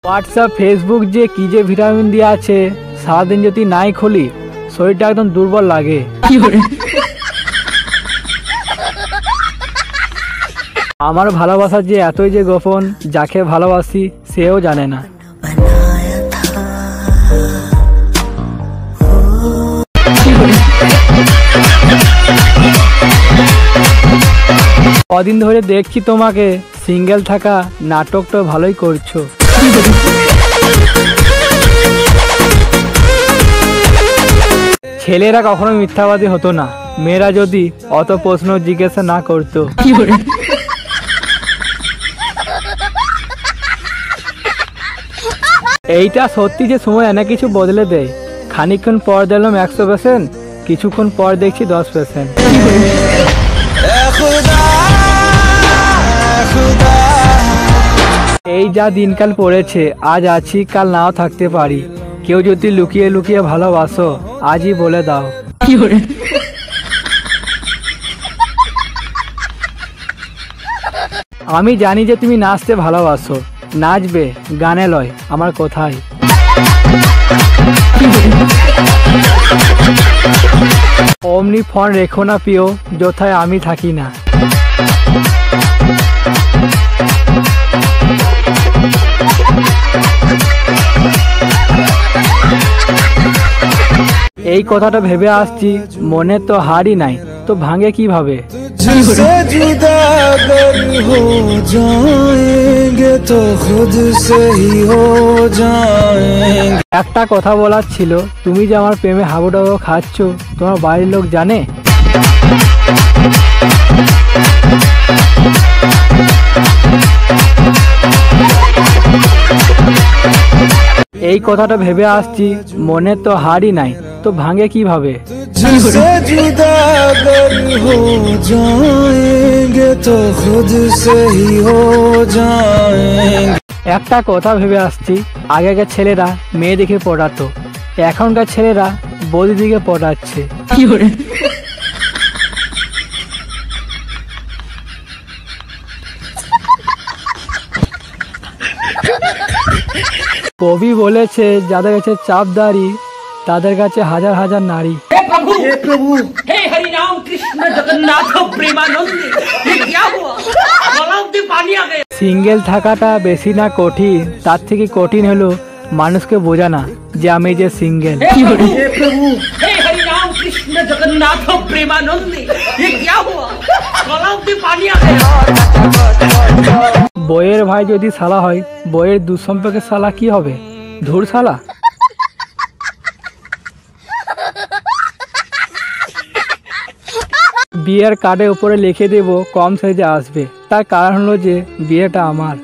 WhatsApp Facebook যে কি যে ভিটামিন দিয়ে আছে, সারাদিন যদি নাই খুলি শরীরটা একদম দুর্বল লাগে। আমার ভালোবাসা যে এতই যে গোপন, যাকে ভালোবাসি সেও জানে না। কদিন ধরে দেখছি তোমাকে সিঙ্গেল থাকা, নাটকটা ভালোই করছো। ছেলেরা কখনো মিথ্যাবাদী হতো না, মেয়েরা যদি অত প্রশ্ন জিজ্ঞাসা না করতো। এইটা সত্যি যে সময় এনে কিছু বদলে দেয়। খানিকক্ষণ পর দিলাম 100%, কিছুক্ষণ পর দেখছি 10%। এই যা দিনকাল পড়েছে, আজ আছি কাল নাও থাকতে পারি। কেউ যদি লুকিয়ে লুকিয়ে ভালোবাসো আজই বলে দাও। আমি জানি যে তুমি নাচতে ভালোবাসো, নাচবে গানে লয় আমার কোথায়। অমনি ফোন রেখো না প্রিয়, যথায় আমি থাকি না। এই কথাটা ভেবে আসছি, মনে তো হারই নাই তো ভাঙে কিভাবে। একটা কথা বলার ছিল, তুমি যে আমার প্রেমে হাবুডাবু খাচ্ছ, তোমার বাড়ির লোক জানে? এই কথাটা ভেবে আসছি, মনে তো হারই নাই তো ভাঙে কিভাবে। একটা কথা ভেবে আসছি, আগেকার ছেলেরা মেয়ে দেখে পড়াতো, এখনকার ছেলেরা বৌদি দিকে পড়াচ্ছে। কবি বলেছে, যাদের কাছে চাপ দাড়ি তাদের কাছে হাজার হাজার নারী। हे हरि राम कृष्ण जगन्नाथ प्रेमानंद, ये क्या हुआ? गलाव में पानी आ गया। সিঙ্গেল থাকাটা বেশি না কঠিন, তার থেকে কঠিন হলো মানুষকে বোঝানা যে আমি যে সিঙ্গেল। हे हरि राम कृष्ण जगन्नाथ प्रेमानंद, ये क्या हुआ? गलाव में पानी आ गया। বইয়ের ভাই যদি শালা হয়, বইয়ের দুঃসম্পর্কের শালা কি হবে? ধুর শালা। বিয়ের কার্ডের উপরে লিখে দেব কম সাইজে আসবে, তার কারণ হলো যে বিয়েটা আমার।